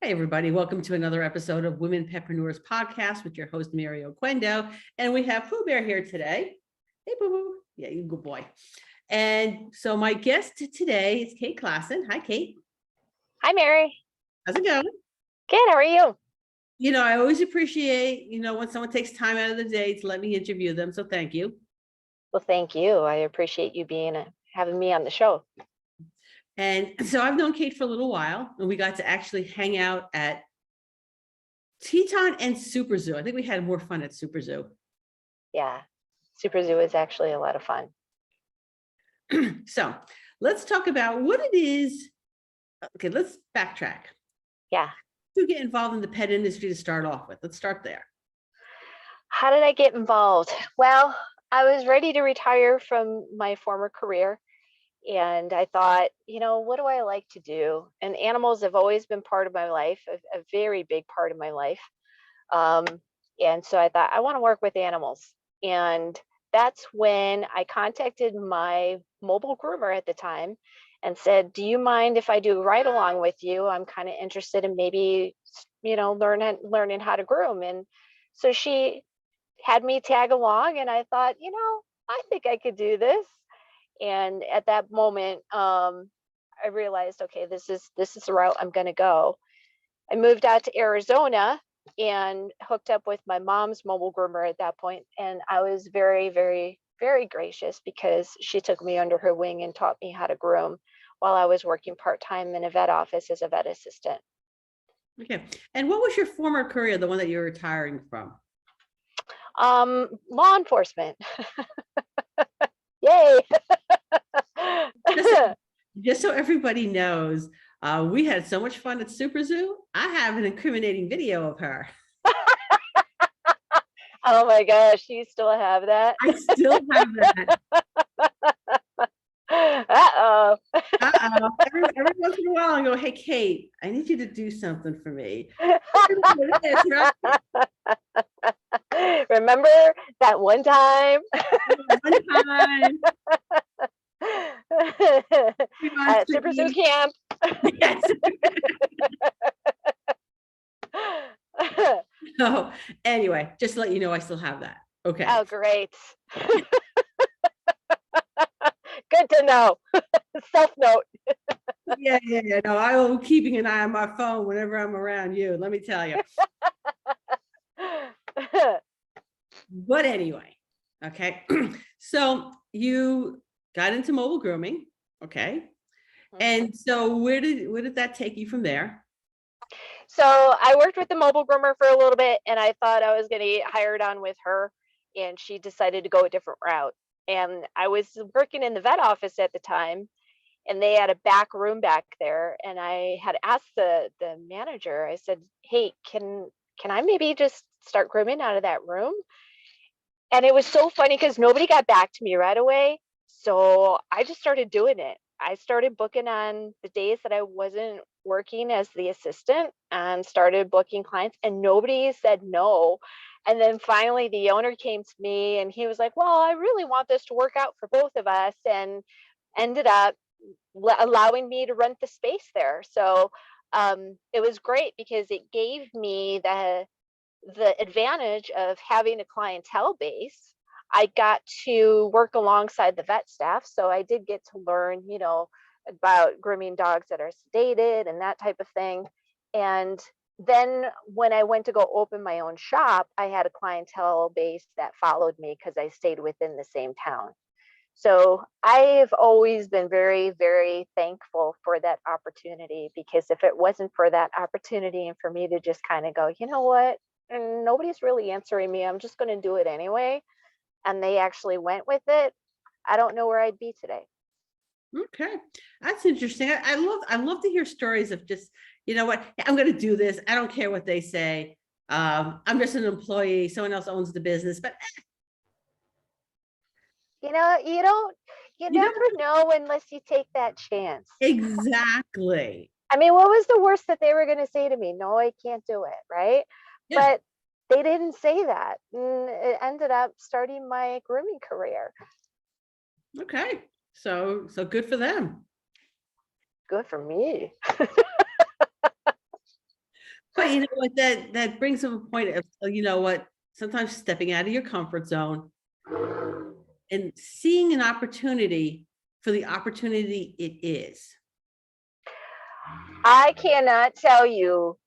Hey, everybody. Welcome to another episode of Women Petpreneurs Podcast with your host, Mary Oquendo. And we have Pooh Bear here today. Hey, Pooh Boo. Yeah, you good boy. And so my guest today is Kate Klasen. Hi, Kate. Hi, Mary. How's it going? Good. How are you? I always appreciate, when someone takes time out of the day to let me interview them. So thank you. Well, thank you. I appreciate you having me on the show. And so I've known Kate for a little while, and we got to actually hang out at Teton and Super Zoo. I think we had more fun at Super Zoo. Yeah, Super Zoo is actually a lot of fun. So let's talk about what it is. Okay, let's backtrack. Yeah. To get involved in the pet industry to start off with. Let's start there. How did I get involved? Well, I was ready to retire from my former career. And I thought, what do I like to do? And animals have always been part of my life, a very big part of my life. And so I thought, I want to work with animals. And that's when I contacted my mobile groomer at the time and said, do you mind if I do a ride along with you? I'm kind of interested in maybe, learning how to groom. And so she had me tag along, and I thought, I think I could do this. And at that moment, I realized, okay, this is the route I'm going to go. I moved out to Arizona and hooked up with my mom's mobile groomer at that point. And I was very, very, very gracious because she took me under her wing and taught me how to groom while I was working part-time in a vet office as a vet assistant. Okay. And what was your former career, the one that you're retiring from? Law enforcement. Yay. Just so everybody knows, we had so much fun at Super Zoo. I have an incriminating video of her. Oh my gosh, you still have that? I still have that. Uh-oh. Every once in a while I go, hey, Kate, I need you to do something for me. Remember that one time? At Super Zoo Camp. Yes. So anyway, just to let you know, I still have that. Okay. Oh, great. Good to know. Self note. Yeah. No, I will be keeping an eye on my phone whenever I'm around you. Let me tell you. But anyway, okay. So you got into mobile grooming, okay. And so where did that take you from there? So I worked with the mobile groomer for a little bit, and I thought I was going to get hired on with her, and she decided to go a different route. And I was working in the vet office at the time, and they had a back room back there. And I had asked the manager, I said, hey, can I maybe just start grooming out of that room? And it was so funny because nobody got back to me right away. So I just started doing it. I started booking on the days that I wasn't working as the assistant and started booking clients, and nobody said no. And then finally the owner came to me and he was like, well, I really want this to work out for both of us, and ended up allowing me to rent the space there. So it was great because it gave me the advantage of having a clientele base. I got to work alongside the vet staff. So I did get to learn, about grooming dogs that are sedated and that type of thing. And then when I went to go open my own shop, I had a clientele base that followed me because I stayed within the same town. So I've always been very, very thankful for that opportunity, because if it wasn't for that opportunity and for me to just kind of go, you know what, and nobody's really answering me, I'm just going to do it anyway, and they actually went with it, I don't know where I'd be today. Okay, that's interesting. I love to hear stories of just, you know what, I'm going to do this. I don't care what they say. I'm just an employee. Someone else owns the business, but you never know unless you take that chance. Exactly. I mean, what was the worst that they were going to say to me? No, I can't do it, right? Yeah. But they didn't say that. And it ended up starting my grooming career. Okay. So good for them. Good for me. But you know what, that brings up a point of, you know what, sometimes stepping out of your comfort zone and seeing an opportunity for the opportunity it is. I cannot tell you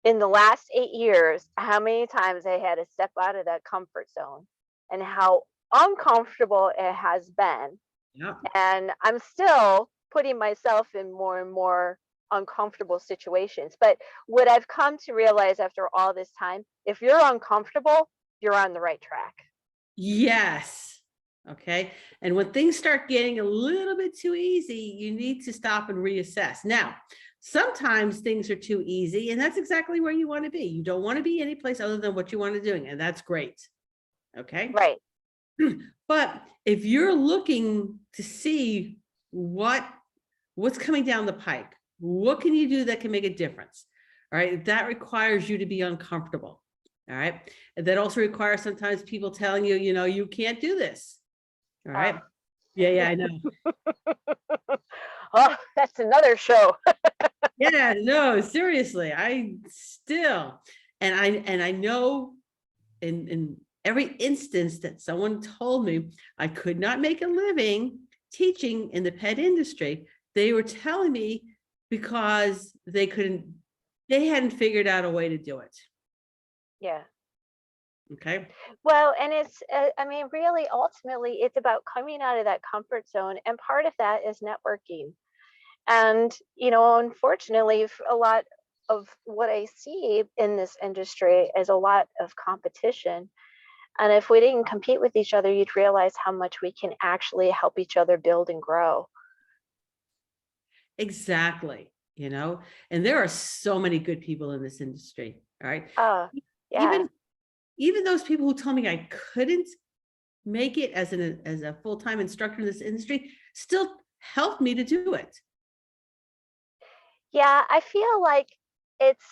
in the last 8 years how many times I had to step out of that comfort zone and how uncomfortable it has been. Yeah. And I'm still putting myself in more and more uncomfortable situations. But what I've come to realize after all this time, if you're uncomfortable, you're on the right track. Yes. Okay. And when things start getting a little bit too easy, you need to stop and reassess. Now, sometimes things are too easy, and that's exactly where you want to be. You don't want to be any place other than what you want to do, and that's great. Okay. Right. But if you're looking to see what's coming down the pike, what can you do that can make a difference? All right. That requires you to be uncomfortable. All right. And that also requires sometimes people telling you, you know, you can't do this. All right. Yeah, I know. Oh, that's another show. Yeah, no, seriously. I know in every instance that someone told me I could not make a living teaching in the pet industry, they were telling me because they hadn't figured out a way to do it. Yeah. Okay. Well, and it's, I mean, really, ultimately, it's about coming out of that comfort zone. And part of that is networking. And, unfortunately, a lot of what I see in this industry is a lot of competition. And if we didn't compete with each other, you'd realize how much we can actually help each other build and grow. Exactly. And there are so many good people in this industry. All right. Yeah. Even those people who told me I couldn't make it as a full-time instructor in this industry still helped me to do it. Yeah, I feel like it's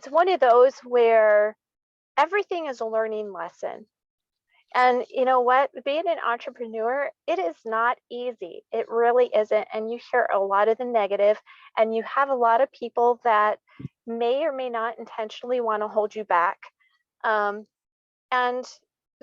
one of those where everything is a learning lesson. And you know what? Being an entrepreneur, it is not easy. It really isn't. And you hear a lot of the negative, and you have a lot of people that may or may not intentionally want to hold you back. And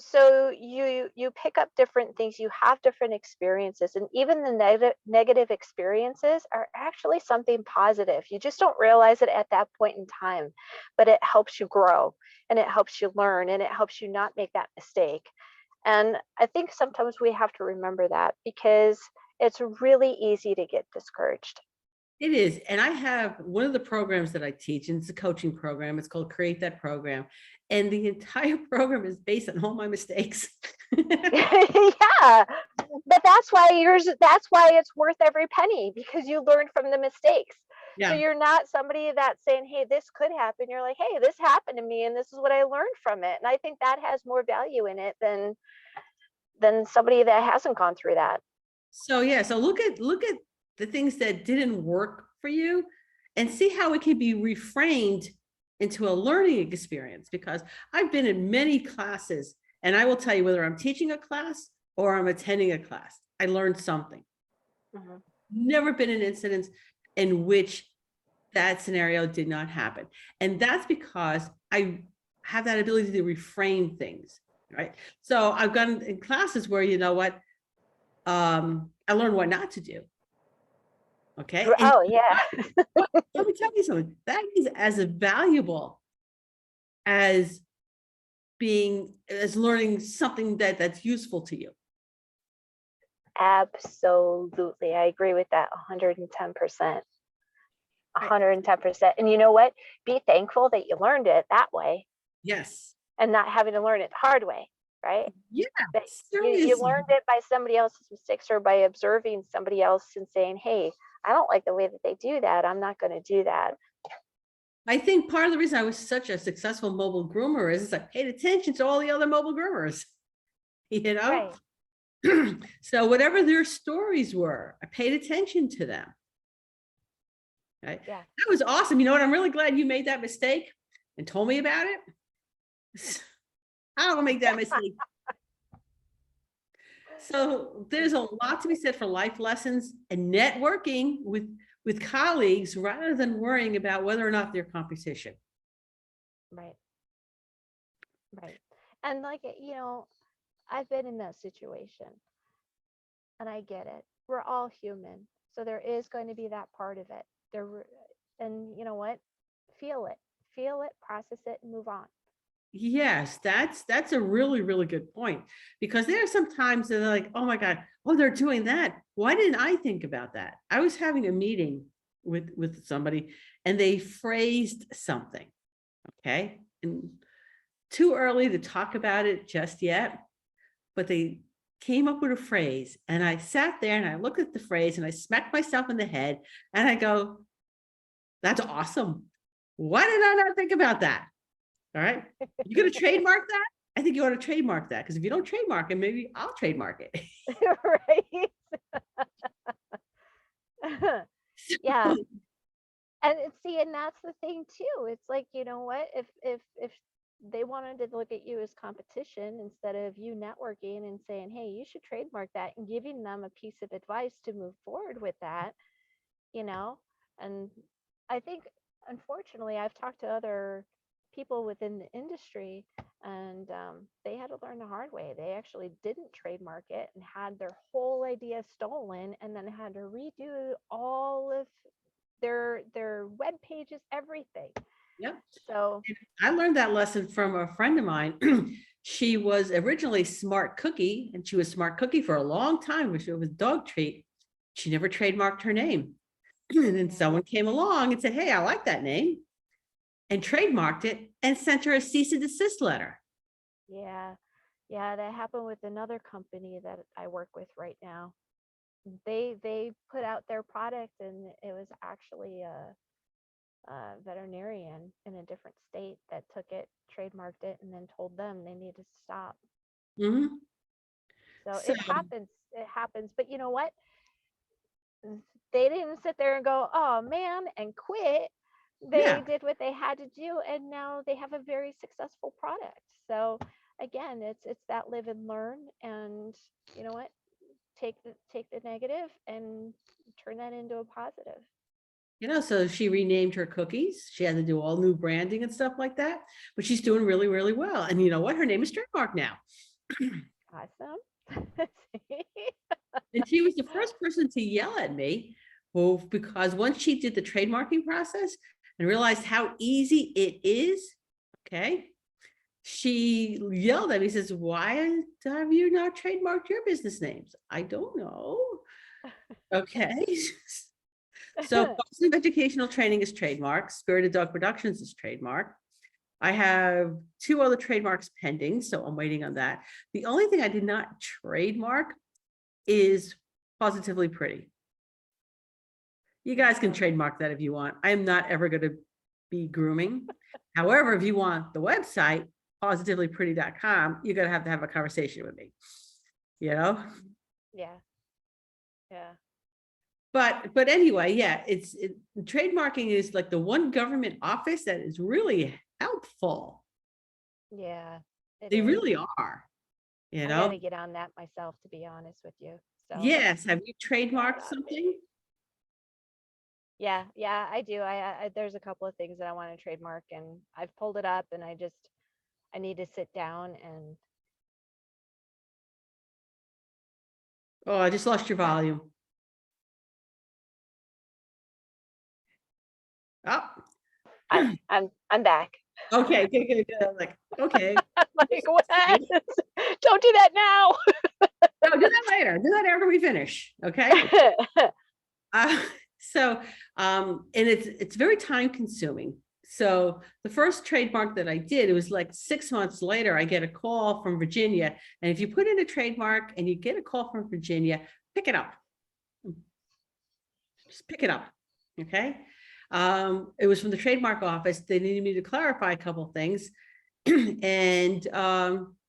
so you pick up different things, you have different experiences, and even the negative experiences are actually something positive. You just don't realize it at that point in time, but it helps you grow, and it helps you learn, and it helps you not make that mistake. And I think sometimes we have to remember that, because it's really easy to get discouraged. It is. And I have one of the programs that I teach, and it's a coaching program. It's called Create That Program. And the entire program is based on all my mistakes. Yeah, but that's why it's worth every penny, because you learn from the mistakes. Yeah. So you're not somebody that's saying, hey, this could happen. You're like, hey, this happened to me and this is what I learned from it. And I think that has more value in it than somebody that hasn't gone through that. So yeah, so look at the things that didn't work for you and see how it can be reframed into a learning experience. Because I've been in many classes, and I will tell you, whether I'm teaching a class or I'm attending a class, I learned something. Mm-hmm. Never been an incident in which that scenario did not happen. And that's because I have that ability to reframe things, right? So I've gone in classes where, you know what, I learned what not to do. Okay. And Oh yeah. let me tell you something. That is as valuable as learning something that's useful to you. Absolutely. I agree with that 110%. 110%. And you know what? Be thankful that you learned it that way. Yes. And not having to learn it the hard way, right? Yeah. You learned it by somebody else's mistakes, or by observing somebody else and saying, hey, I don't like the way that they do that. I'm not going to do that. I think part of the reason I was such a successful mobile groomer is I paid attention to all the other mobile groomers, Right. So whatever their stories were, I paid attention to them. Right. Yeah. That was awesome. You know what? I'm really glad you made that mistake and told me about it. I don't make that mistake. So there's a lot to be said for life lessons and networking with with colleagues rather than worrying about whether or not they're competition. Right. Right. And like, I've been in that situation and I get it. We're all human. So there is going to be that part of it. And you know what? Feel it, process it, and move on. Yes, that's a really, really good point, because there are some times that they're like, oh my God, oh, they're doing that. Why didn't I think about that? I was having a meeting with somebody and they phrased something. Okay. And too early to talk about it just yet, but they came up with a phrase and I sat there and I looked at the phrase and I smacked myself in the head and I go, that's awesome. Why did I not think about that? All right. You going to trademark that? I think you ought to trademark that, because if you don't trademark it, maybe I'll trademark it. Right. Yeah. And see, and that's the thing too. It's like, you know what? If they wanted to look at you as competition instead of you networking and saying, hey, you should trademark that, and giving them a piece of advice to move forward with that, you know? And I think, unfortunately, I've talked to other people within the industry, and they had to learn the hard way. They actually didn't trademark it and had their whole idea stolen, and then had to redo all of their web pages, everything. Yep. So I learned that lesson from a friend of mine. She was originally Smart Cookie, and she was Smart Cookie for a long time, which was dog treat. She never trademarked her name. And then someone came along and said, hey, I like that name, and trademarked it and sent her a cease and desist letter. yeah, that happened with another company that I work with right now. They put out their product, and it was actually a veterinarian in a different state that took it, trademarked it, and then told them they needed to stop. Mhm. So So, it happens. It happens. But you know what? They didn't sit there and go, oh man, and quit. yeah, They did what they had to do, and now they have a very successful product. So again, it's that live and learn, and you know what? Take the negative and turn that into a positive. so she renamed her cookies. She had to do all new branding and stuff like that, but she's doing really, really well. And you know what? Her name is trademark now. Awesome. And she was the first person to yell at me, well, because once she did the trademarking process and realized how easy it is, okay, she yelled at me, says, why have you not trademarked your business names? I don't know. Okay. So Positive Educational Training is trademarked. Spirited Dog Productions is trademarked. I have 2 other trademarks pending, so I'm waiting on that. The only thing I did not trademark is Positively Pretty. You guys can trademark that if you want. I am not ever going to be grooming. However, if you want the website, positivelypretty.com, you're going to have a conversation with me, Yeah. But anyway, yeah, trademarking is like the one government office that is really helpful. Yeah. They really are, I gotta get on that myself, to be honest with you. So Yes. Have you trademarked something? yeah, I do. I there's a couple of things that I want to trademark, and I've pulled it up, and I need to sit down and Oh, I just lost your volume. Oh, I'm back. okay, good. Like, okay. I'm like, what? Don't do that now. No, do that later. Do that after we finish. Okay. Uh, so, and it's very time consuming. So the first trademark that I did, it was like 6 months later, I get a call from Virginia. And if you put in a trademark and you get a call from Virginia, pick it up. Just pick it up. Okay. It was from the trademark office. They needed me to clarify a couple of things. And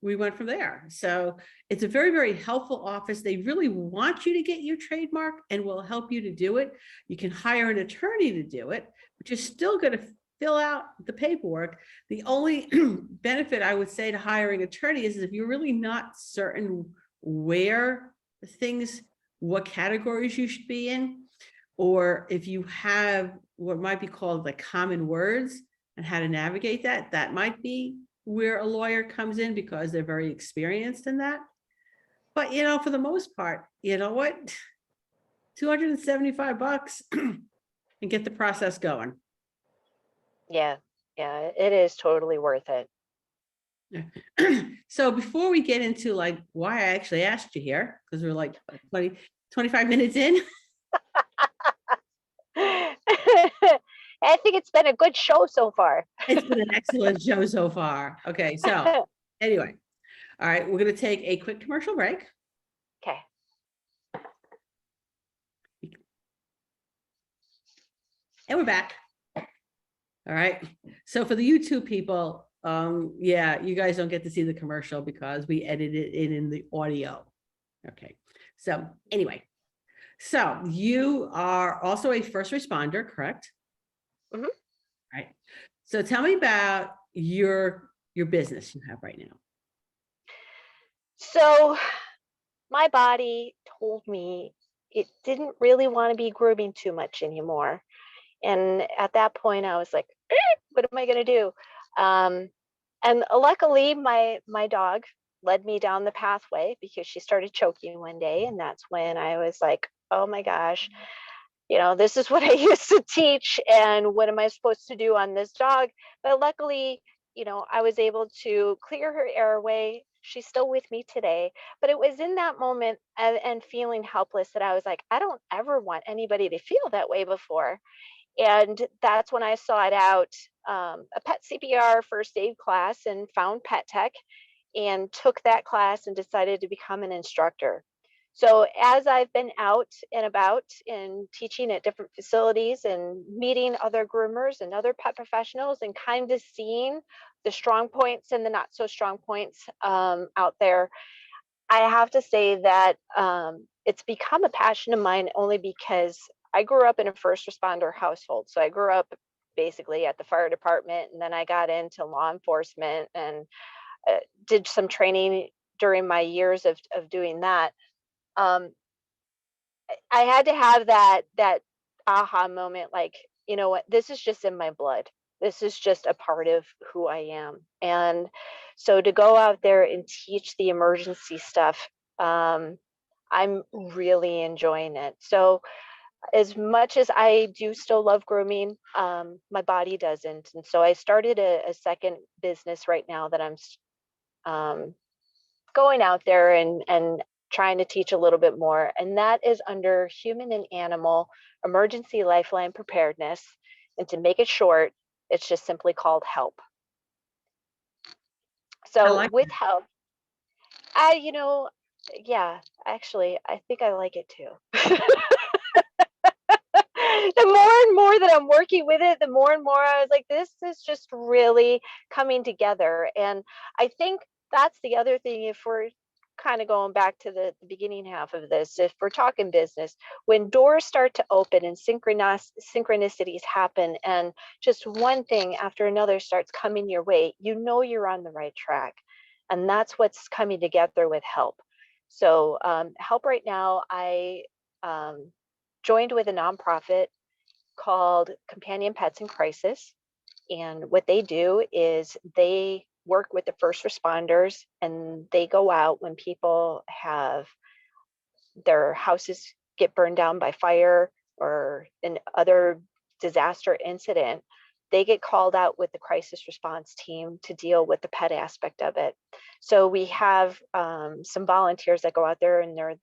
we went from there. So it's a very, very helpful office. They really want you to get your trademark and will help you to do it. You can hire an attorney to do it, but you're still going to fill out the paperwork. The only benefit I would say to hiring an attorney is if you're really not certain what categories you should be in, or if you have what might be called the common words and how to navigate that, that might be where a lawyer comes in because they're very experienced in that. But, you know, for the most part, you know what? $275 and get the process going. Yeah, yeah, it is totally worth it. So before we get into like why I actually asked you here, because we're like 25 minutes in. I think it's been a good show so far. It's been an excellent show so far. Okay, so anyway, all right, we're going to take a quick commercial break. Okay. And we're back. All right. So for the YouTube people, yeah, you guys don't get to see the commercial because we edited it in the audio. Okay. So anyway, so you are also a first responder, correct? Mhm. Right. So tell me about your business you have right now. So my body told me it didn't really want to be grooming too much anymore. And at that point, I was like, what am I going to do? And luckily, my dog led me down the pathway because she started choking one day. And that's when I was like, oh my gosh, this is what I used to teach. And what am I supposed to do on this dog? But luckily, I was able to clear her airway. She's still with me today. But it was in that moment and feeling helpless that I was like, I don't ever want anybody to feel that way before. And that's when I sought out a Pet CPR first aid class and found Pet Tech and took that class and decided to become an instructor. So as I've been out and about and teaching at different facilities and meeting other groomers and other pet professionals and kind of seeing the strong points and the not so strong points out there, I have to say that it's become a passion of mine only because I grew up in a first responder household. So I grew up basically at the fire department, and then I got into law enforcement and did some training during my years of doing that. Um, I had to have that aha moment, like, you know what, this is just in my blood. This is just a part of who I am. And so to go out there and teach the emergency stuff, I'm really enjoying it. So as much as I do still love grooming, my body doesn't. And so I started a second business right now that um, going out there and trying to teach a little bit more. And that is under human and animal emergency lifeline preparedness. And to make it short, it's just simply called H.E.L.P. I So like with H.E.L.P, yeah, actually, I think I like it too. The more and more that I'm working with it, the more and more I was like, this is just really coming together. And I think that's the other thing, if we're kind of going back to the beginning half of this, if we're talking business, when doors start to open and synchronicities happen, and just one thing after another starts coming your way, you're on the right track. And that's what's coming together with H.E.L.P. So H.E.L.P right now, I um, joined with a nonprofit called Companion Pets in Crisis. And what they do is they work with the first responders, and they go out when people have their houses get burned down by fire or an other disaster incident. They get called out with the crisis response team to deal with the pet aspect of it. So we have some volunteers that go out there, and they're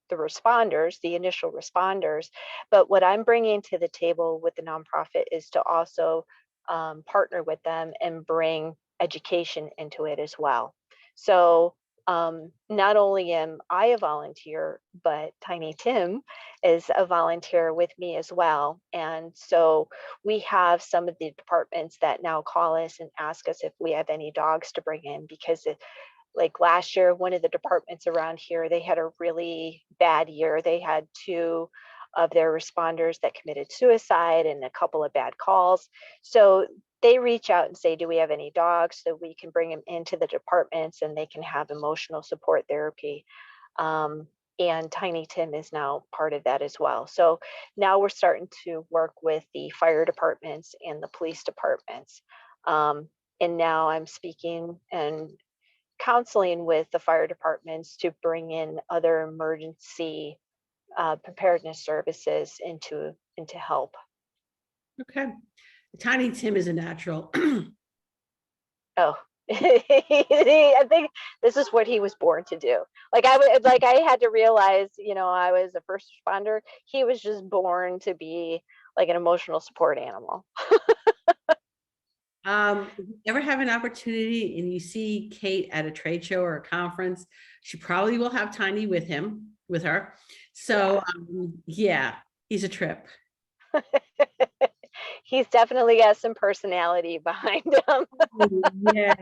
the responders, the initial responders. But what I'm bringing to the table with the nonprofit is to also partner with them and bring education into it as well. So not only am I a volunteer, but Tiny Tim is a volunteer with me as well. And so we have some of the departments that now call us and ask us if we have any dogs to bring in, because like last year, one of the departments around here, they had a really bad year. They had two of their responders that committed suicide and a couple of bad calls. So they reach out and say, do we have any dogs, so we can bring them into the departments and they can have emotional support therapy. Um, and Tiny Tim is now part of that as well. So now we're starting to work with the fire departments and the police departments. Um, and now I'm speaking and counseling with the fire departments to bring in other emergency preparedness services into help. Okay. Tiny Tim is a natural. Oh, I think this is what he was born to do. I had to realize, I was a first responder. He was just born to be like an emotional support animal. If you ever have an opportunity and you see Kate at a trade show or a conference, she probably will have Tiny with her. So yeah, he's a trip. He's definitely got some personality behind him. Yeah,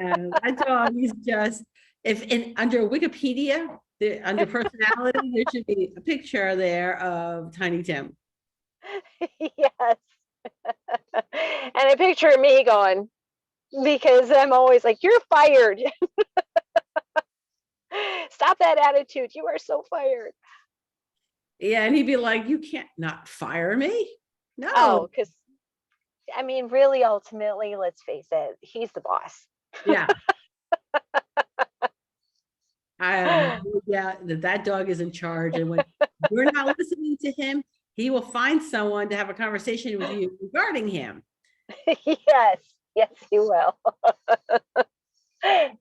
that dog is just, under Wikipedia, under personality, there should be a picture there of Tiny Tim. Yes. And a picture of me going, because I'm always like, you're fired. Stop that attitude. You are so fired. Yeah, and he'd be like, you can't not fire me. No. Oh, because I mean, really, ultimately, let's face it, he's the boss. Yeah. I have no doubt that dog is in charge. And when you're not listening to him, he will find someone to have a conversation with you regarding him. Yes, he will.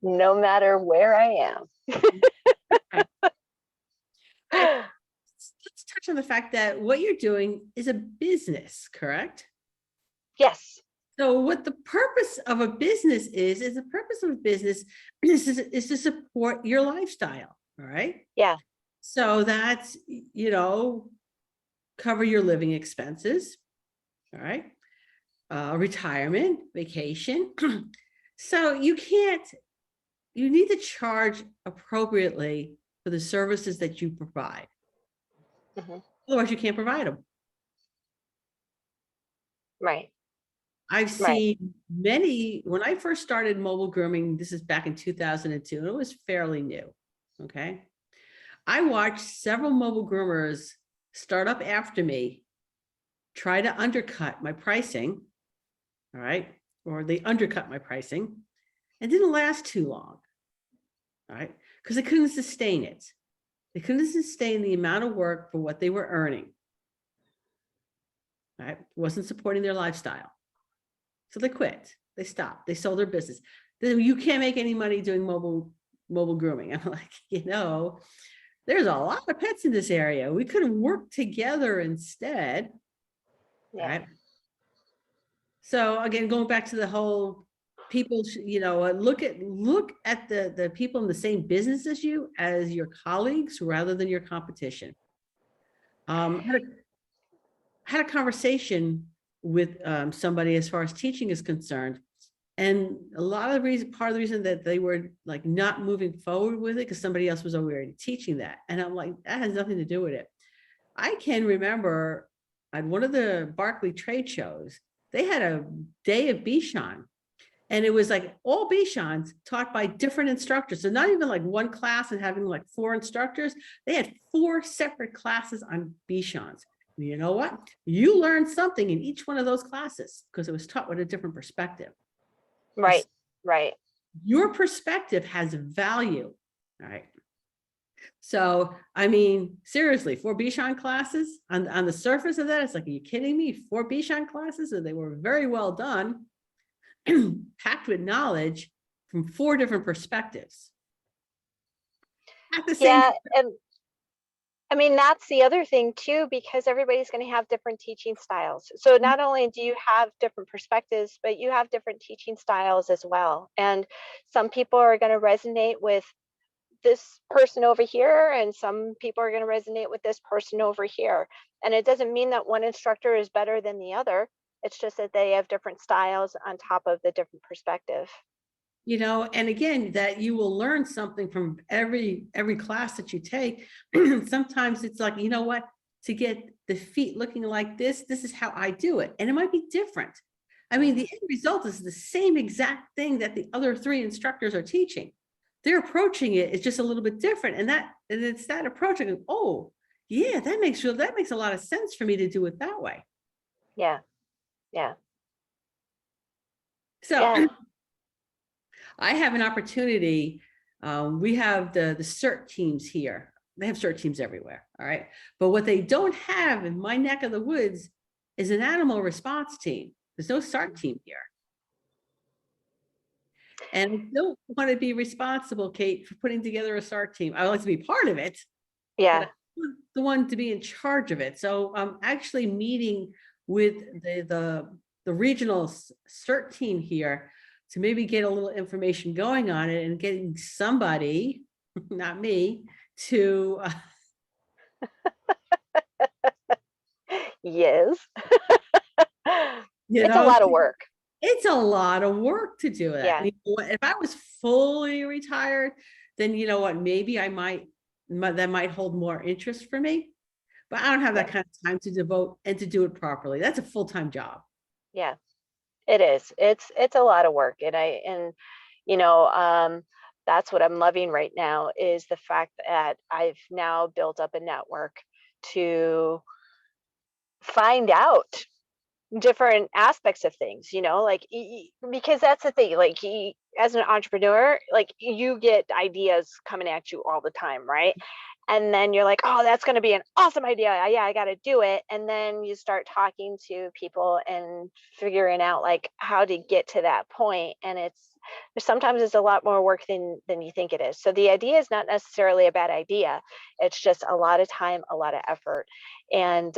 No matter where I am. Let's touch on the fact that what you're doing is a business, correct? Yes. So what the purpose of a business is the purpose of a business is to support your lifestyle. All right. Yeah. So that's, cover your living expenses. All right. Retirement, vacation. So you need to charge appropriately for the services that you provide. Mm-hmm. Otherwise you can't provide them. Right. I've seen many, when I first started mobile grooming, this is back in 2002, and it was fairly new. Okay. I watched several mobile groomers start up after me, try to undercut my pricing. All right. Or they undercut my pricing and didn't last too long. All right. Because they couldn't sustain it. They couldn't sustain the amount of work for what they were earning. All right. It wasn't supporting their lifestyle. So they quit. They stopped. They sold their business. You can't make any money doing mobile grooming. I'm like, there's a lot of pets in this area. We could work together instead. Yeah. Right. So again, going back to the whole people, look at the people in the same business as you as your colleagues rather than your competition. I had a conversation with somebody as far as teaching is concerned. And part of the reason that they were like not moving forward with it, because somebody else was already teaching that. And I'm like, that has nothing to do with it. I can remember at one of the Barkley trade shows, they had a day of Bichon. And it was like all Bichons taught by different instructors. So not even like one class and having like 4 instructors. They had 4 separate classes on Bichons. You know what? You learned something in each one of those classes because it was taught with a different perspective. Right. Your perspective has value. All right. So, I mean, seriously, 4 Bichon classes on the surface of that, it's like, are you kidding me? 4 Bichon classes, and they were very well done, packed with knowledge from 4 different perspectives. At the same time. And I mean, that's the other thing too, because everybody's going to have different teaching styles. So not only do you have different perspectives, but you have different teaching styles as well. And some people are going to resonate with this person over here, and some people are going to resonate with this person over here. And it doesn't mean that one instructor is better than the other. It's just that they have different styles on top of the different perspective. And again, that you will learn something from every class that you take. Sometimes it's like, to get the feet looking like this is how I do it. And it might be different. I mean, the end result is the same exact thing that the other 3 instructors are teaching. they're approaching it. It's just a little bit different. And it's that approach. I go, oh, yeah, that makes a lot of sense for me to do it that way. Yeah. Yeah. So Yeah. I have an opportunity. We have the CERT teams here. They have CERT teams everywhere. All right. But what they don't have in my neck of the woods is an animal response team. There's no CERT team here. And I don't want to be responsible, Kate, for putting together a CERT team. I would like to be part of it, but Yeah. I want the one to be in charge of it. So I'm actually meeting with the regional CERT team here to maybe get a little information going on it and getting somebody, not me, to Yes. you It's a know, lot of work. it's a lot of work to do that. Yeah. You know what, if I was fully retired, then you know what, maybe I that might hold more interest for me. But I don't have that Yeah. kind of time to devote and to do it properly. That's a full-time job. Yeah. It is. It's a lot of work. And you know, that's what I'm loving right now is the fact that I've now built up a network to find out different aspects of things, like because that's the thing, like as an entrepreneur, like you get ideas coming at you all the time, right? And then you're like, oh, that's going to be an awesome idea. Yeah, I got to do it. And then you start talking to people and figuring out like how to get to that point. And sometimes it's a lot more work than you think it is. So the idea is not necessarily a bad idea. It's just a lot of time, a lot of effort. And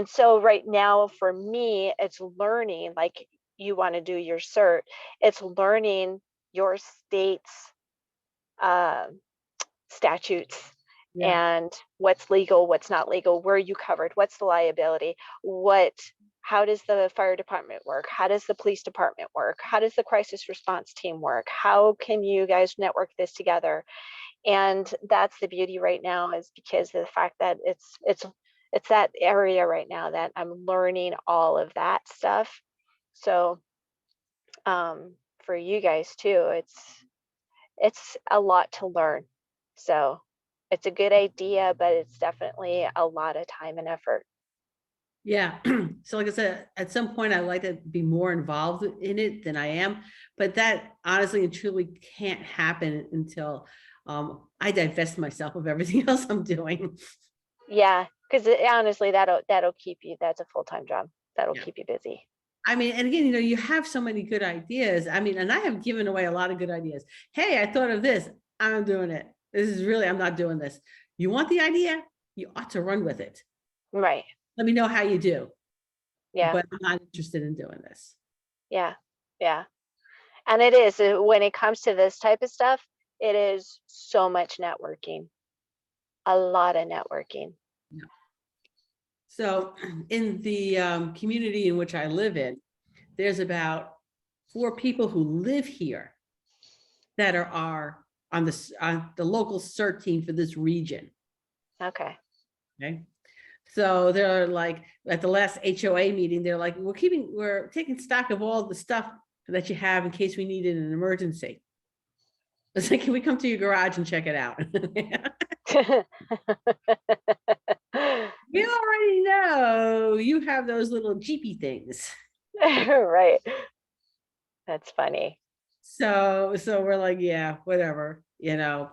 so right now for me, it's learning, like you want to do your cert, it's learning your state's uh, statutes Yeah. and what's legal, what's not legal, where are you covered, what's the liability, how does the fire department work, how does the police department work, how does the crisis response team work, how can you guys network this together? And that's the beauty right now, is because of the fact that it's that area right now that I'm learning all of that stuff. So for you guys too, it's a lot to learn. So it's a good idea, but it's definitely a lot of time and effort. Yeah. So like I said, at some point I'd like to be more involved in it than I am, but that honestly and truly can't happen until I divest myself of everything else I'm doing. Yeah, because honestly, that'll keep you. That's a full-time job. That'll Yeah. keep you busy. I mean, and again, you have so many good ideas. I mean, and I have given away a lot of good ideas. Hey, I thought of this. I'm doing it. I'm not doing this. You want the idea? You ought to run with it. Right. Let me know how you do. Yeah. But I'm not interested in doing this. Yeah. Yeah. And it is, when it comes to this type of stuff, it is so much networking, a lot of networking. Yeah. So in the community in which I live in, there's about 4 people who live here that are on the local CERT team for this region. Okay. Okay. So they're like, at the last HOA meeting, they're like, we're taking stock of all the stuff that you have in case we need it in an emergency. It's like, can we come to your garage and check it out? We already know you have those little Jeepy things. Right. That's funny. So we're like, yeah, whatever, and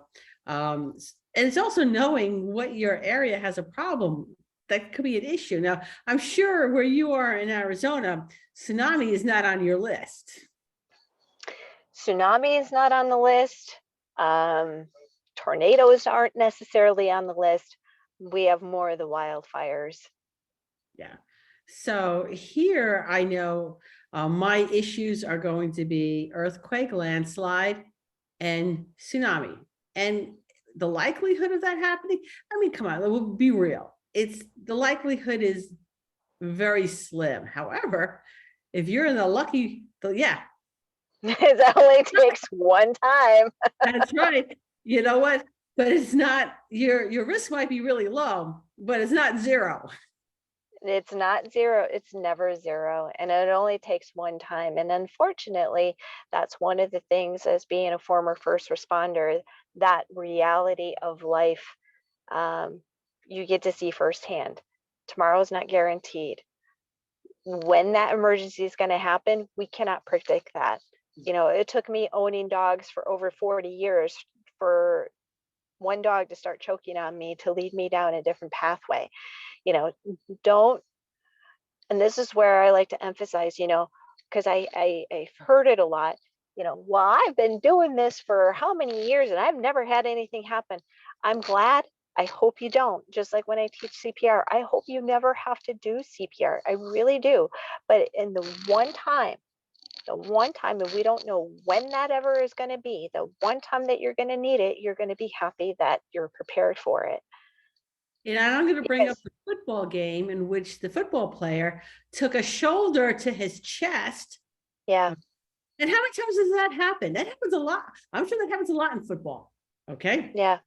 it's also knowing what your area has a problem that could be an issue. Now, I'm sure where you are in Arizona, tsunami is not on your list. Tsunami is not on the list. Tornadoes aren't necessarily on the list. We have more of the wildfires. Yeah. So here I know my issues are going to be earthquake, landslide, and tsunami. And the likelihood of that happening, I mean, come on, we'll be real. The likelihood is very slim. However, if you're in yeah. It only takes one time. That's right. You know what? But it's not, your risk might be really low, but it's not zero. It's not zero. It's never zero. And it only takes one time. And unfortunately, that's one of the things as being a former first responder, that reality of life, um, you get to see firsthand. Tomorrow's not guaranteed. When that emergency is going to happen, we cannot predict that. You know, it took me owning dogs for over 40 years for one dog to start choking on me to lead me down a different pathway. You know, don't, and this is where I like to emphasize, you know, because I've heard it a lot, you know, well, I've been doing this for how many years and I've never had anything happen. I'm glad. I hope you don't. Just like when I teach CPR, I hope you never have to do CPR. I really do. But in the one time, and we don't know when that ever is going to be, the one time that you're going to need it, you're going to be happy that you're prepared for it. And I'm going to bring up Because, the football game in which the football player took a shoulder to his chest. yeah, And how many times does that happen? That happens a lot. I'm sure that happens a lot in football. Okay. yeah,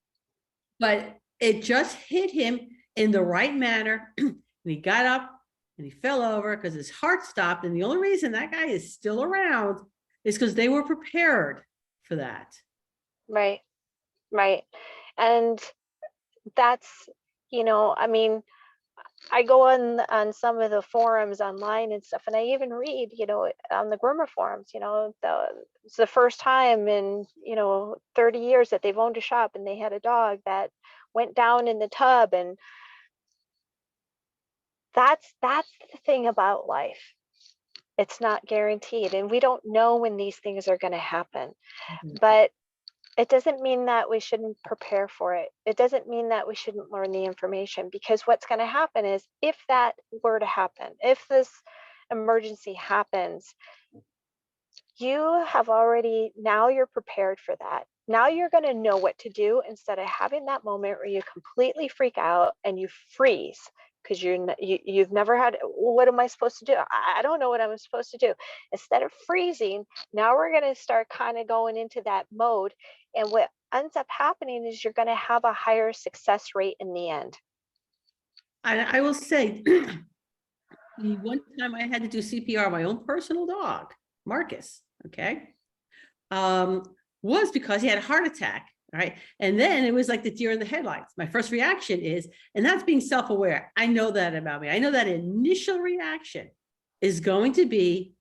But it just hit him in the right manner. And he got up and he fell over because his heart stopped. And the only reason that guy is still around is because they were prepared for that. right, right. And that's, you know, I mean, I go on some of the forums online and stuff, and I even read, you know, on the groomer forums, you know, it's the first time in, you know, 30 years that they've owned a shop and they had a dog that went down in the tub. And that's the thing about life. It's not guaranteed, and we don't know when these things are going to happen. Mhm. But it doesn't mean that we shouldn't prepare for it. It doesn't mean that we shouldn't learn the information, because what's going to happen is, if that were to happen, if this emergency happens, you have already, now you're prepared for that. Now you're going to know what to do, instead of having that moment where you completely freak out and you freeze because you've never had, "Well, what am I supposed to do? I don't know what I'm supposed to do." Instead of freezing, now we're going to start kind of going into that mode. And what ends up happening is you're going to have a higher success rate in the end. I will say, the one time I had to do CPR on my own personal dog, Marcus, okay, was because he had a heart attack, right? And then it was like the deer in the headlights. My first reaction is, and that's being self-aware. I know that about me. I know that initial reaction is going to be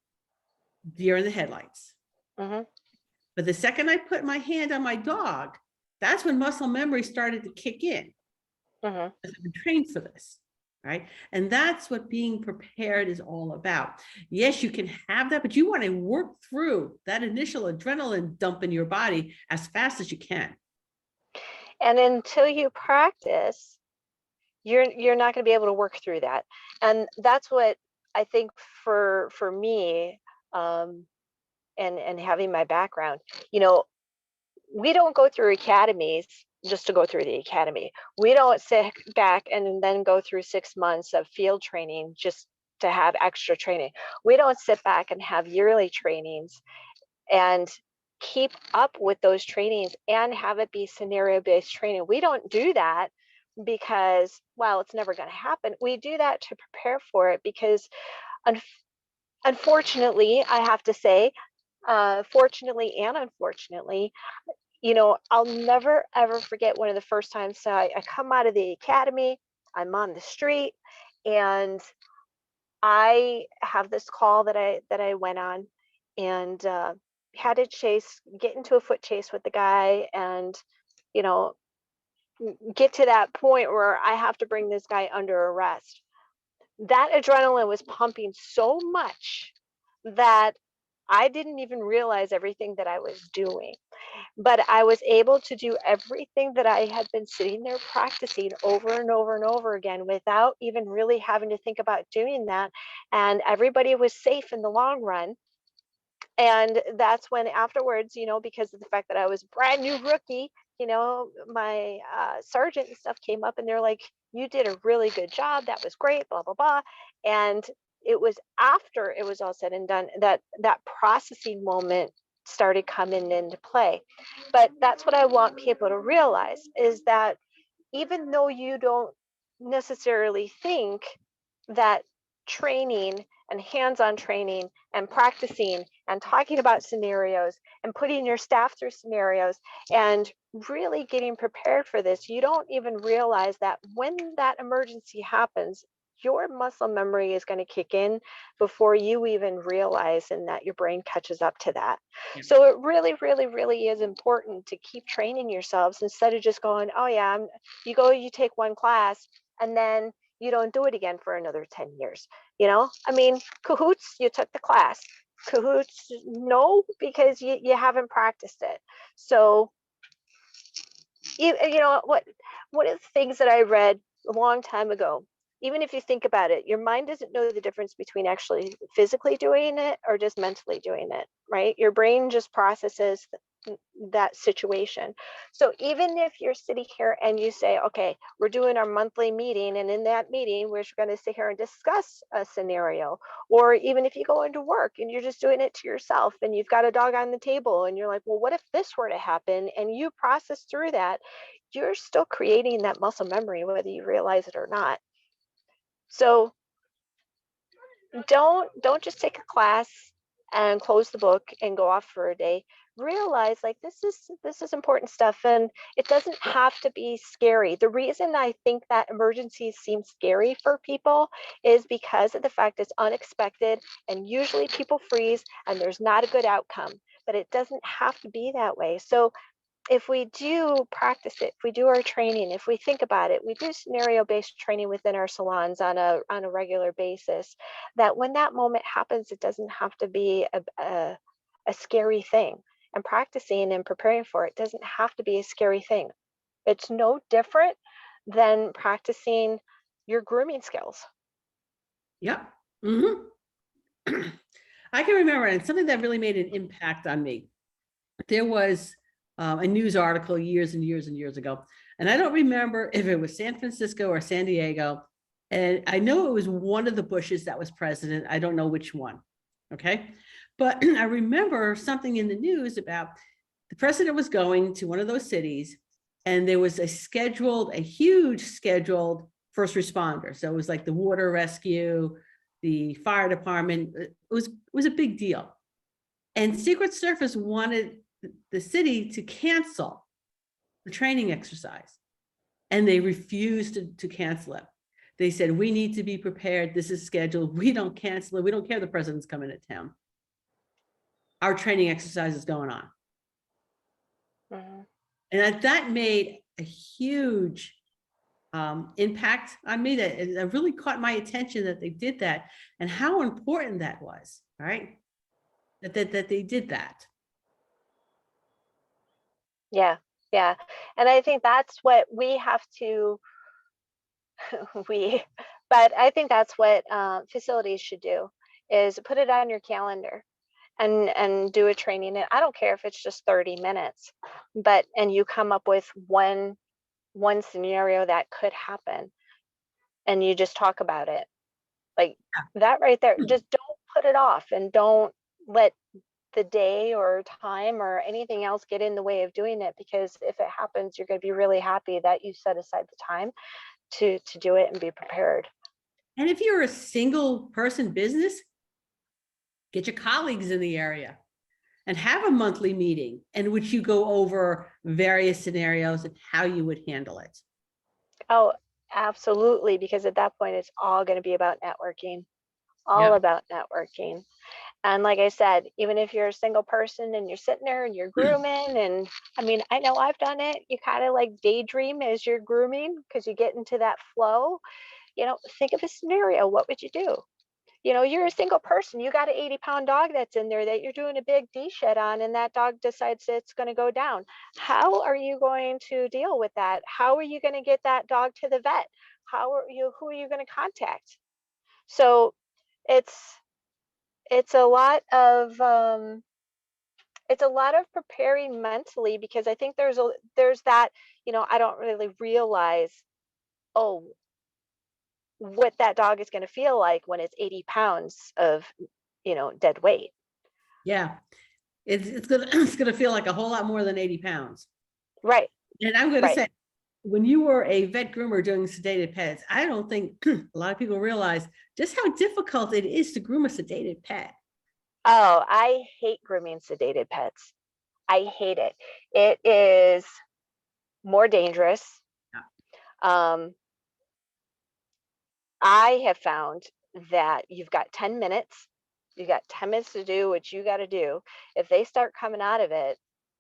deer in the headlights. Mhm. But the second I put my hand on my dog, that's when muscle memory started to kick in. Mhm. I've been trained for this, right? And that's what being prepared is all about. Yes, you can have that, but you want to work through that initial adrenaline dump in your body as fast as you can. And until you practice, you're not going to be able to work through that. And that's what I think for me, um and having my background, you know, we don't go through academies just to go through the academy. We don't sit back and then go through 6 months of field training just to have extra training. We don't sit back and have yearly trainings and keep up with those trainings and have it be scenario based training. We don't do that because, well, it's never going to happen. We do that to prepare for it because, un- unfortunately, I have to say, fortunately and unfortunately, you know, I'll never ever forget one of the first times. So I come out of the academy, I'm on the street, and I have this call that I went on, and had to get into a foot chase with the guy, and you know, get to that point where I have to bring this guy under arrest. That adrenaline was pumping so much that I didn't even realize everything that I was doing. But I was able to do everything that I had been sitting there practicing over and over and over again without even really having to think about doing that. And everybody was safe in the long run. And that's when afterwards, you know, because of the fact that I was a brand new rookie, you know, my sergeant and stuff came up and they're like, "You did a really good job. That was great, blah, blah, blah." And it was after it was all said and done that that processing moment started coming into play. But that's what I want people to realize, is that even though you don't necessarily think that training and hands-on training and practicing and talking about scenarios and putting your staff through scenarios and really getting prepared for this, you don't even realize that when that emergency happens, your muscle memory is going to kick in before you even realize, and that your brain catches up to that. Yeah. So it really, really, really is important to keep training yourselves instead of just going, oh yeah, you go, you take one class, and then you don't do it again for another 10 years. I mean, cahoots, you took the class. Cahoots, no, because you haven't practiced it. So you know what, one of the things that I read a long time ago, even if you think about it, your mind doesn't know the difference between actually physically doing it or just mentally doing it, right? Your brain just processes that situation. So even if you're sitting here and you say, okay, we're doing our monthly meeting, and in that meeting we're going to sit here and discuss a scenario, or even if you go into work and you're just doing it to yourself and you've got a dog on the table and you're like, well, what if this were to happen, and you process through that, you're still creating that muscle memory whether you realize it or not. So don't just take a class and close the book and go off for a day. Realize, like, this is important stuff, and it doesn't have to be scary. The reason I think that emergencies seem scary for people is because of the fact it's unexpected, and usually people freeze and there's not a good outcome, but it doesn't have to be that way. So if we do practice it, if we do our training, if we think about it, we do scenario-based training within our salons on a regular basis, that when that moment happens, it doesn't have to be a scary thing. And practicing and preparing for it doesn't have to be a scary thing. It's no different than practicing your grooming skills. Yep. Hmm. I can remember, and something that really made an impact on me. There was a news article years and years and years ago, and I don't remember if it was San Francisco or San Diego, and I know it was one of the Bushes that was president. I don't know which one. Okay. But I remember something in the news about the president was going to one of those cities, and there was a huge scheduled first responder. So it was like the water rescue, the fire department. It was a big deal. And Secret Service wanted the city to cancel the training exercise, and they refused to cancel it. They said, we need to be prepared. This is scheduled. We don't cancel it. We don't care the president's coming to town. Our training exercise is going on. Mhm. And that made a huge impact on me. That really caught my attention, that they did that, and how important that was, right? That they did that. Yeah, yeah. And I think that's what we have to, we, but I think that's what facilities should do, is put it on your calendar and do a training. And I don't care if it's just 30 minutes, but, and you come up with one scenario that could happen, and you just talk about it. Like that right there. Just don't put it off, and don't let the day or time or anything else get in the way of doing it, because if it happens, you're going to be really happy that you set aside the time to do it and be prepared. And if you're a single person business, get your colleagues in the area and have a monthly meeting in which you go over various scenarios and how you would handle it. Oh, absolutely, because at that point it's all going to be about networking, all Yeah. about networking. And like I said, even if you're a single person and you're sitting there and you're grooming, and I mean, I know I've done it. You kind of like daydream as you're grooming because you get into that flow. Think of a scenario. What would you do? You're a single person. You got an 80-pound dog that's in there that you're doing a big D-shed on, and that dog decides it's going to go down. How are you going to deal with that? How are you going to get that dog to the vet? Who are you going to contact? So it's it's a lot of preparing mentally, because I think there's that, I don't really realize, oh, what that dog is going to feel like when it's 80 pounds of, dead weight. Yeah. It's gonna it's gonna feel like a whole lot more than 80 pounds. Right. And I'm gonna Right. say, when you were a vet groomer doing sedated pets, I don't think a lot of people realize just how difficult it is to groom a sedated pet. Oh, I hate grooming sedated pets. I hate it. It is more dangerous. Um, I have found that you've got 10 minutes. You got 10 minutes to do what you got to do. If they start coming out of it,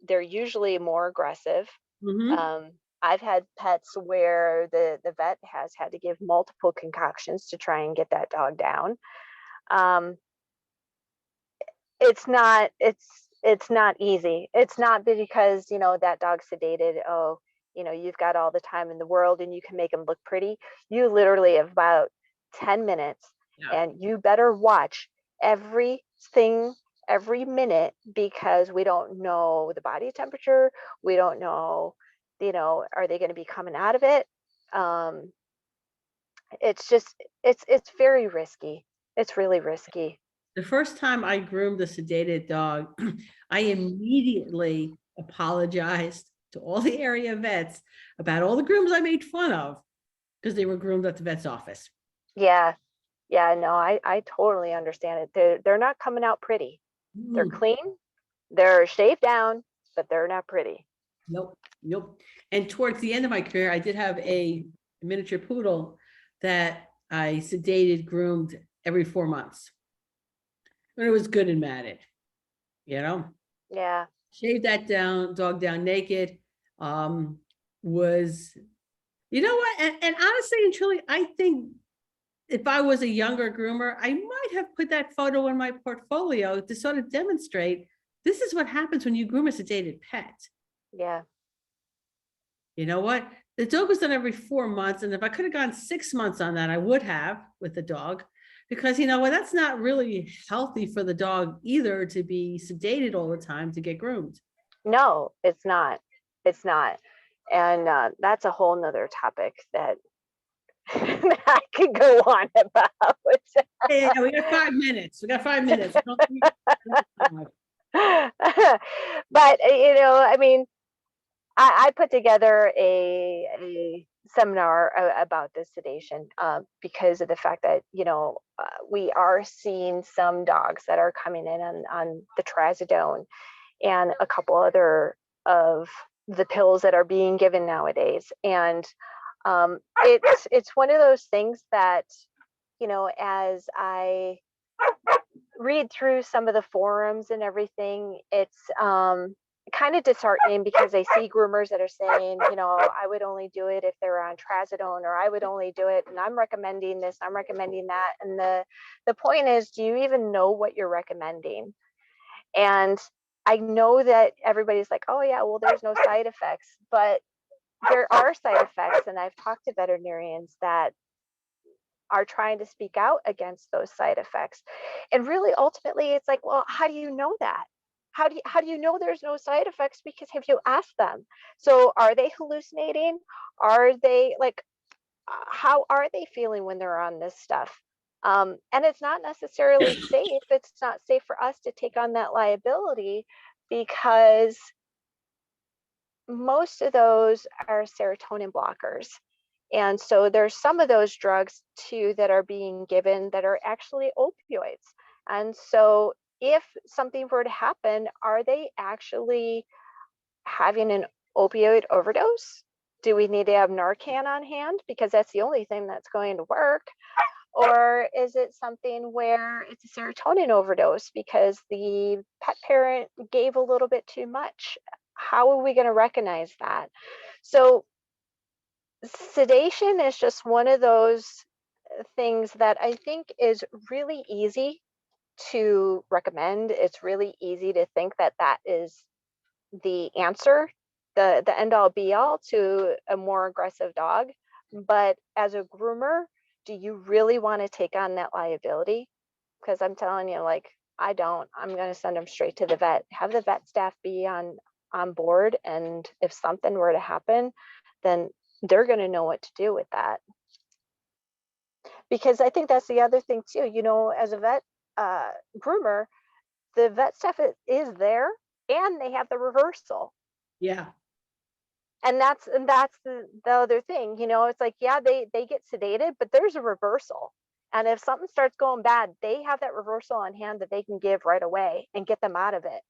they're usually more aggressive. Mhm. Um, I've had pets where the vet has had to give multiple concoctions to try and get that dog down. Um, it's not easy. It's not because, that dog's sedated. Oh, you've got all the time in the world and you can make them look pretty. You literally have about 10 minutes, Yeah. and you better watch everything every minute, because we don't know the body temperature. We don't know, are they going to be coming out of it? Um, it's just, it's very risky. It's really risky. The first time I groomed a sedated dog, I immediately apologized to all the area vets about all the grooms I made fun of because they were groomed at the vet's office. Yeah. Yeah, no, I totally understand it. They're not coming out pretty. They're Mm, clean, they're shaved down, but they're not pretty. nope, nope. And towards the end of my career, I did have a miniature poodle that I sedated, groomed every 4 months. And it was good and matted, you know? Yeah. Shaved that dog down naked. Um, was You know what? And honestly and truly, I think if I was a younger groomer, I might have put that photo in my portfolio to sort of demonstrate this is what happens when you groom a sedated pet. Yeah. You know what? The dog was done every 4 months. And if I could have gone 6 months on that, I would have with the dog. Because you know what? That's not really healthy for the dog either to be sedated all the time to get groomed. No, it's not. It's not. And that's a whole nother topic that I could go on about. Yeah, we got 5 minutes. We got 5 minutes. But I mean, I put together a seminar about this sedation, because of the fact that we are seeing some dogs that are coming in on the trazodone and a couple other of the pills that are being given nowadays. And it's one of those things that, as I read through some of the forums and everything, it's kind of disheartening, because I see groomers that are saying, I would only do it if they're on trazodone, or I would only do it, and I'm recommending this, I'm recommending that. And the point is, do you even know what you're recommending? And I know that everybody's like, oh yeah, well, there's no side effects, but there are side effects. And I've talked to veterinarians that are trying to speak out against those side effects. And really, ultimately, it's like, well, how do you know that? How do you know there's no side effects? Because have you asked them? So are they hallucinating? Are they like, how are they feeling when they're on this stuff? And it's not necessarily safe. It's not safe for us to take on that liability, because most of those are serotonin blockers. And so there's some of those drugs too that are being given that are actually opioids. And so if something were to happen, are they actually having an opioid overdose? Do we need to have Narcan on hand? Because that's the only thing that's going to work. Or is it something where it's a serotonin overdose because the pet parent gave a little bit too much? How are we going to recognize that? So sedation is just one of those things that I think is really easy to recommend. It's really easy to think that that is the answer, the end all be all to a more aggressive dog. But as a groomer, do you really want to take on that liability? Because I'm telling you, like, I don't. I'm going to send them straight to the vet. Have the vet staff be on board, and if something were to happen, then they're going to know what to do with that. Because I think that's the other thing too. As a vet groomer, the vet staff is there, and they have the rehearsal. Yeah. And that's the other thing, you know, it's like, yeah, they get sedated, but there's a reversal. And if something starts going bad, they have that reversal on hand that they can give right away and get them out of it.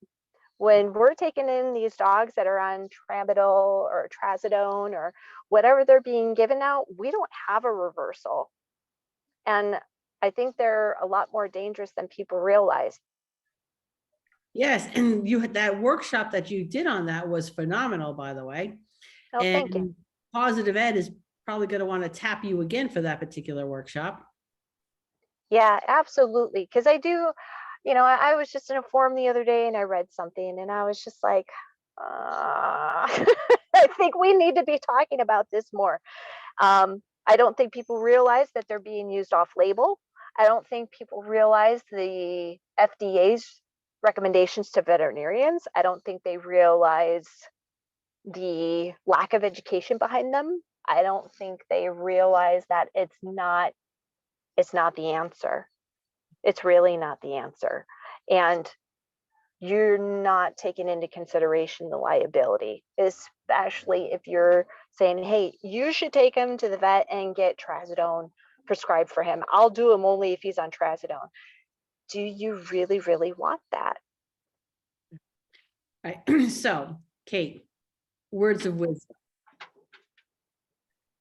When we're taking in these dogs that are on tramadol or trazodone or whatever they're being given out, we don't have a reversal. And I think they're a lot more dangerous than people realize. Yes, and you had that workshop that you did on that was phenomenal, by the way. Oh, thank you. And Positive Ed is probably going to want to tap you again for that particular workshop. Yeah, absolutely. Because I do, you know, I was just in a forum the other day and I read something and I was just like, I think we need to be talking about this more. I don't think people realize that they're being used off label. I don't think people realize the FDA's recommendations to veterinarians. I don't think they realize the lack of education behind them. I don't think they realize that it's not the answer. It's really not the answer. And you're not taking into consideration the liability, especially if you're saying, hey, you should take him to the vet and get trazodone prescribed for him. I'll do him only if he's on trazodone. Do you really, really want that? Right. So, Kate, words of wisdom.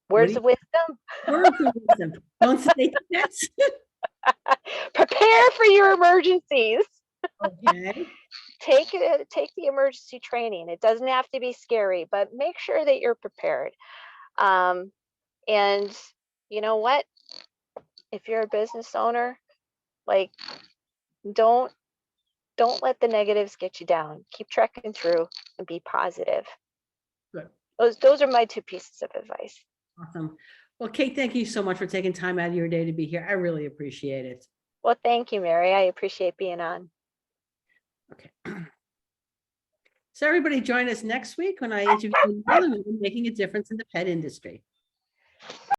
Words of wisdom. Words of wisdom. Don't say this. Prepare for your emergencies. Okay. Take the emergency training. It doesn't have to be scary, but make sure that you're prepared. And you know what? If you're a business owner, like don't let the negatives get you down. Keep trekking through and be positive. Good. Those are my 2 pieces of advice. Awesome. Well, Kate, thank you so much for taking time out of your day to be here. I really appreciate it. Well, thank you, Mary. I appreciate being on. Okay. So everybody join us next week when I interview another woman making a difference in the pet industry.